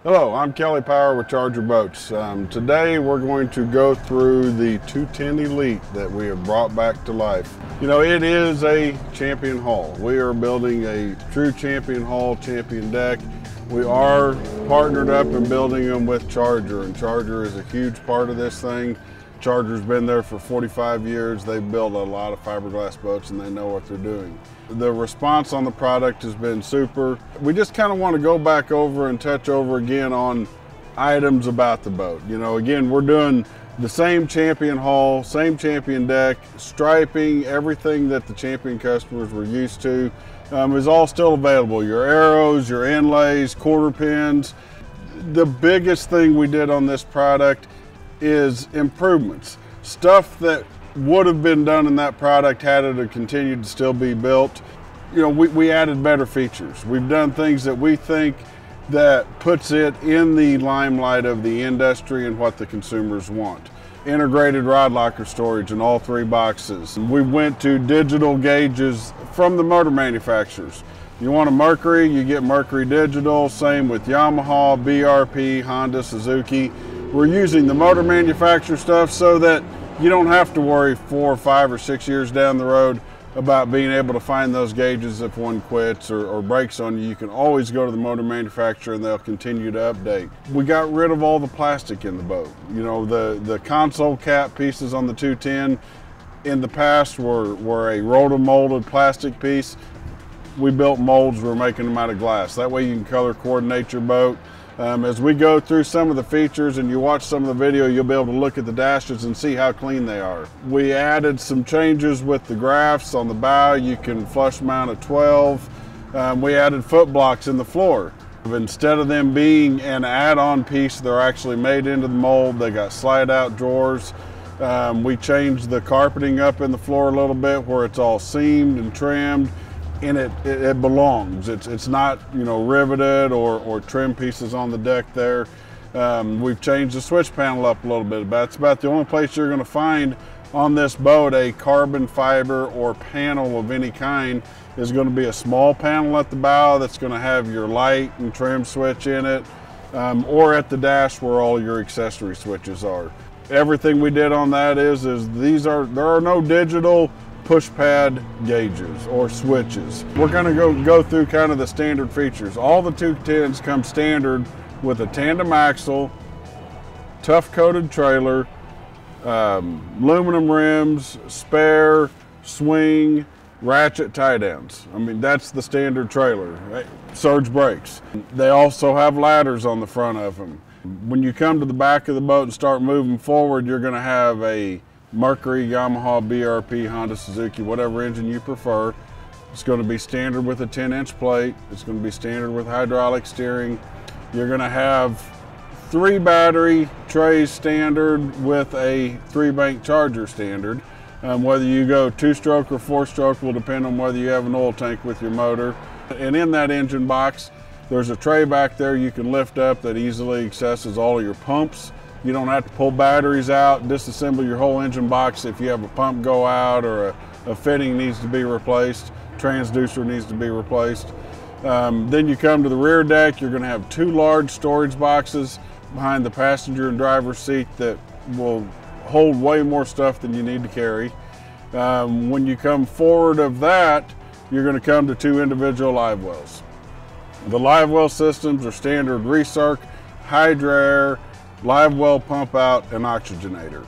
Hello, I'm Kelly Power with Charger Boats. Today we're going to go through the 210 Elite that we have brought back to life. You know, it is a champion hull. We are building a true champion hull, champion deck. We are partnered up and building them with Charger, and Charger is a huge part of this thing. Charger's been there for 45 years. They've built a lot of fiberglass boats and they know what they're doing. The response on the product has been super. We just kind of want to go back over and touch over again on items about the boat. You know, again, we're doing the same champion hull, same champion deck, striping, everything that the champion customers were used to is all still available. Your arrows, your inlays, quarter pins. The biggest thing we did on this product is improvements. Stuff that would have been done in that product had it have continued to still be built. You know, we added better features. We've done things that we think that puts it in the limelight of the industry and what the consumers want. Integrated rod locker storage in all three boxes. We went to digital gauges from the motor manufacturers. You want a Mercury, you get Mercury digital. Same with Yamaha, BRP, Honda, Suzuki. We're using the motor manufacturer stuff so that you don't have to worry 4, 5, or 6 years down the road about being able to find those gauges if one quits or breaks on you. You can always go to the motor manufacturer and they'll continue to update. We got rid of all the plastic in the boat. You know, the console cap pieces on the 210 in the past were a rotomolded plastic piece. We built molds, we're making them out of glass. That way you can color coordinate your boat. As we go through some of the features and you watch some of the video, you'll be able to look at the dashes and see how clean they are. We added some changes with the graphs on the bow. You can flush mount a 12. We added foot blocks in the floor. Instead of them being an add-on piece, they're actually made into the mold. They got slide-out drawers. We changed the carpeting up in the floor a little bit where it's all seamed and trimmed. And it belongs. It's not, you know, riveted or trim pieces on the deck there. We've changed the switch panel up a little bit. That's about the only place you're going to find on this boat a carbon fiber or panel of any kind. Is going to be a small panel at the bow that's going to have your light and trim switch in it, or at the dash where all your accessory switches are. Everything we did on that is there are no digital push pad gauges or switches. We're going to go through kind of the standard features. All the 210s come standard with a tandem axle, tough coated trailer, aluminum rims, spare, swing, ratchet tie downs. I mean, that's the standard trailer, right? Surge brakes. They also have ladders on the front of them. When you come to the back of the boat and start moving forward, you're going to have a Mercury, Yamaha, BRP, Honda, Suzuki, whatever engine you prefer. It's going to be standard with a 10-inch plate. It's going to be standard with hydraulic steering. You're going to have 3 battery trays standard with a 3-bank charger standard. Whether you go 2-stroke or 4-stroke will depend on whether you have an oil tank with your motor. And in that engine box, there's a tray back there you can lift up that easily accesses all of your pumps. You don't have to pull batteries out, disassemble your whole engine box if you have a pump go out or a fitting needs to be replaced, transducer needs to be replaced. Then you come to the rear deck, you're going to have 2 large storage boxes behind the passenger and driver's seat that will hold way more stuff than you need to carry. When you come forward of that, you're going to come to 2 individual live wells. The live well systems are standard recirc, Hydra-Air, live well pump out, and oxygenator.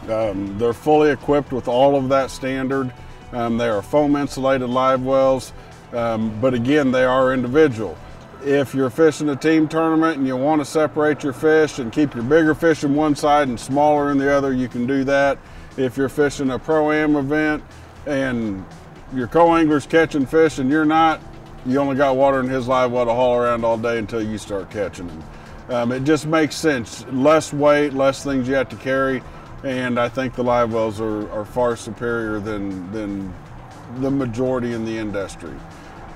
They're fully equipped with all of that standard. They are foam insulated live wells, but again, they are individual. If you're fishing a team tournament and you want to separate your fish and keep your bigger fish in one side and smaller in the other, you can do that. If you're fishing a pro-am event and your co-angler's catching fish and you're not, you only got water in his live well to haul around all day until you start catching them. It just makes sense. Less weight, less things you have to carry, and I think the live wells are far superior than the majority in the industry.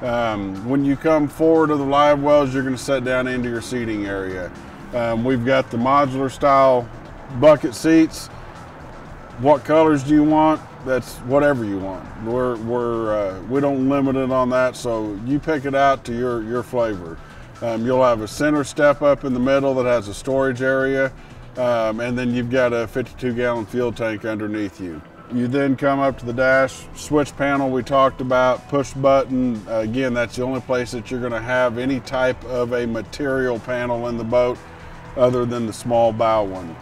When you come forward to the live wells, you're going to set down into your seating area. We've got the modular style bucket seats. What colors do you want? That's whatever you want. We don't limit it on that, so you pick it out to your flavor. You'll have a center step up in the middle that has a storage area, and then you've got a 52-gallon fuel tank underneath you. You then come up to the dash, switch panel we talked about, push button. Again, that's the only place that you're going to have any type of a material panel in the boat other than the small bow one.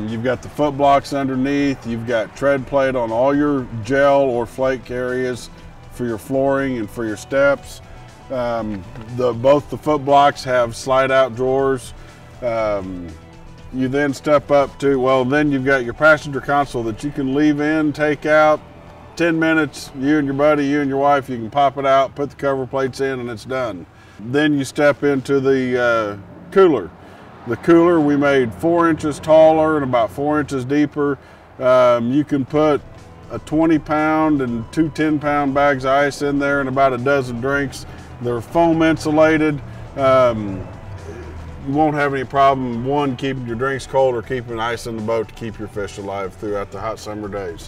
You've got the foot blocks underneath. You've got tread plate on all your gel or flake areas for your flooring and for your steps. Both the foot blocks have slide out drawers. You then step up to, well, then you've got your passenger console that you can leave in, take out. 10 minutes, you and your buddy, you and your wife, you can pop it out, put the cover plates in, and it's done. Then you step into the cooler. The cooler we made 4 inches taller and about 4 inches deeper. You can put a 20-pound and 2 10-pound bags of ice in there and about a dozen drinks. They're foam insulated. You won't have any problem, one, keeping your drinks cold or keeping ice in the boat to keep your fish alive throughout the hot summer days.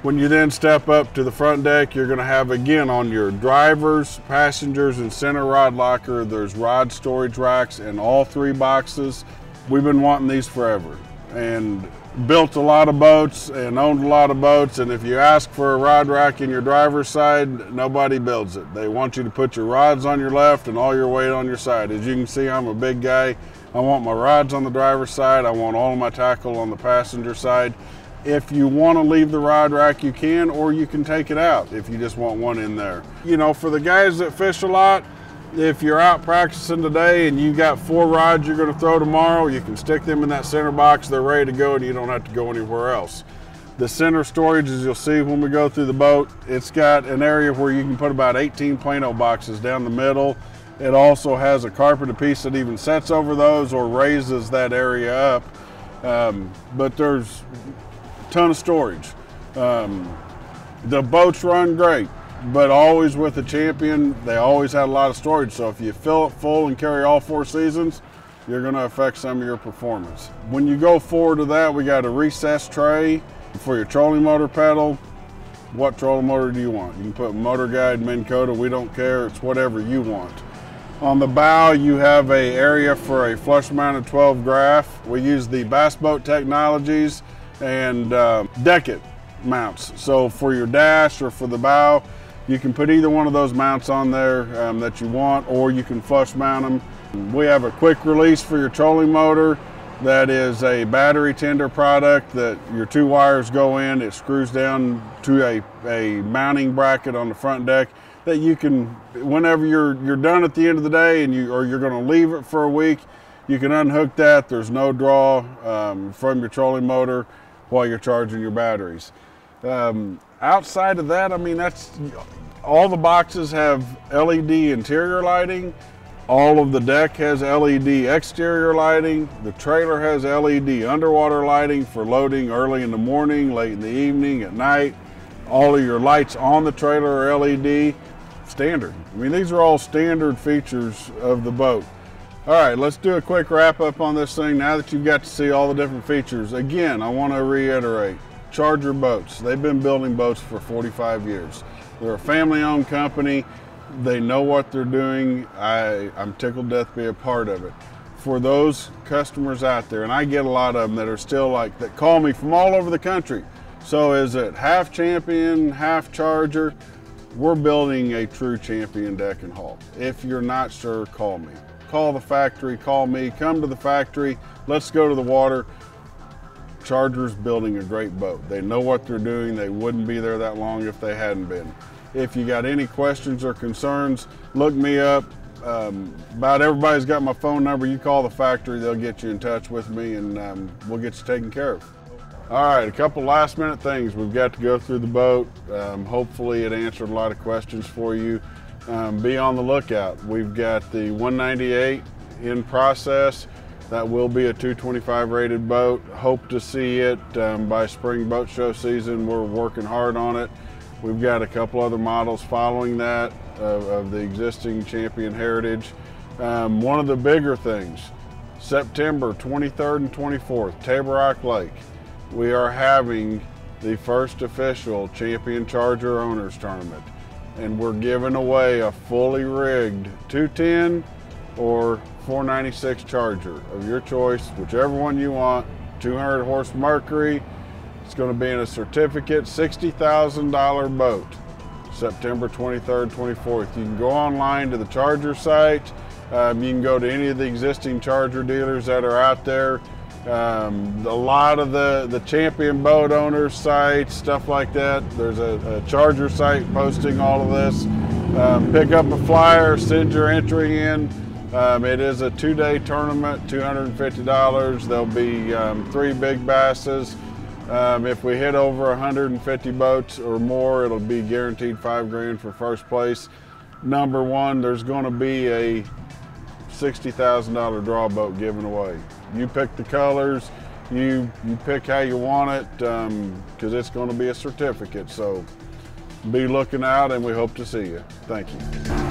When you then step up to the front deck, you're going to have, again, on your drivers, passengers, and center rod locker, there's rod storage racks in all 3 boxes. We've been wanting these forever and built a lot of boats and owned a lot of boats, and if you ask for a rod rack in your driver's side, nobody builds it. They want you to put your rods on your left and all your weight on your side. As you can see, I'm a big guy. I want my rods on the driver's side. I want all of my tackle on the passenger side. If you want to leave the rod rack, you can, or you can take it out if you just want one in there. You know, for the guys that fish a lot, if you're out practicing today and you got 4 rods you're going to throw tomorrow, you can stick them in that center box. They're ready to go and you don't have to go anywhere else. The center storage, as you'll see when we go through the boat, it's got an area where you can put about 18 Plano boxes down the middle. It also has a carpeted piece that even sets over those or raises that area up. But there's a ton of storage. The boats run great, but always with a Champion, they always had a lot of storage. So if you fill it full and carry all 4 seasons, you're going to affect some of your performance. When you go forward to that, we got a recessed tray for your trolling motor pedal. What trolling motor do you want? You can put Motor Guide, Minn Kota, we don't care. It's whatever you want. On the bow, you have an area for a flush mounted 12 graph. We use the Bass Boat Technologies and Deckit mounts. So for your dash or for the bow, you can put either one of those mounts on there that you want, or you can flush mount them. We have a quick release for your trolling motor. That is a battery tender product that your 2 wires go in. It screws down to a mounting bracket on the front deck that you can, whenever you're done at the end of the day and you're going to leave it for a week, you can unhook that. There's no draw from your trolling motor while you're charging your batteries. Outside of that, I mean, that's all the boxes have LED interior lighting. All of the deck has LED exterior lighting. The trailer has LED underwater lighting for loading early in the morning, late in the evening, at night. All of your lights on the trailer are LED. Standard. I mean, these are all standard features of the boat. All right, let's do a quick wrap up on this thing now that you've got to see all the different features. Again, I want to reiterate, Charger Boats, they've been building boats for 45 years. They're a family-owned company. They know what they're doing. I'm tickled to death to be a part of it. For those customers out there, and I get a lot of them that are still like, that call me from all over the country. So is it half Champion, half Charger? We're building a true Champion deck and hull. If you're not sure, call me. Call the factory, call me, come to the factory, let's go to the water. Charger's building a great boat. They know what they're doing. They wouldn't be there that long if they hadn't been. If you got any questions or concerns, look me up. About everybody's got my phone number. You call the factory, they'll get you in touch with me, and we'll get you taken care of. All right, a couple last minute things. We've got to go through the boat. Hopefully it answered a lot of questions for you. Be on the lookout. We've got the 198 in process. That will be a 225 rated boat. Hope to see it by spring boat show season. We're working hard on it. We've got a couple other models following that of the existing Champion Heritage. One of the bigger things, September 23rd and 24th, Table Rock Lake. We are having the first official Champion Charger Owners Tournament, and we're giving away a fully rigged 210 or 496 Charger of your choice, whichever one you want. 200 horse Mercury. It's going to be in a certificate, $60,000 boat, September 23rd, 24th. You can go online to the Charger site. You can go to any of the existing Charger dealers that are out there. A lot of the champion boat owners sites, stuff like that. There's a Charger site posting all of this. Pick up a flyer, send your entry in. It is a 2-day tournament, $250. There'll be 3 big basses. If we hit over 150 boats or more, it'll be guaranteed $5 grand for first place. Number 1, there's going to be a $60,000 draw boat given away. You pick the colors, you pick how you want it, because it's going to be a certificate. So be looking out, and we hope to see you. Thank you.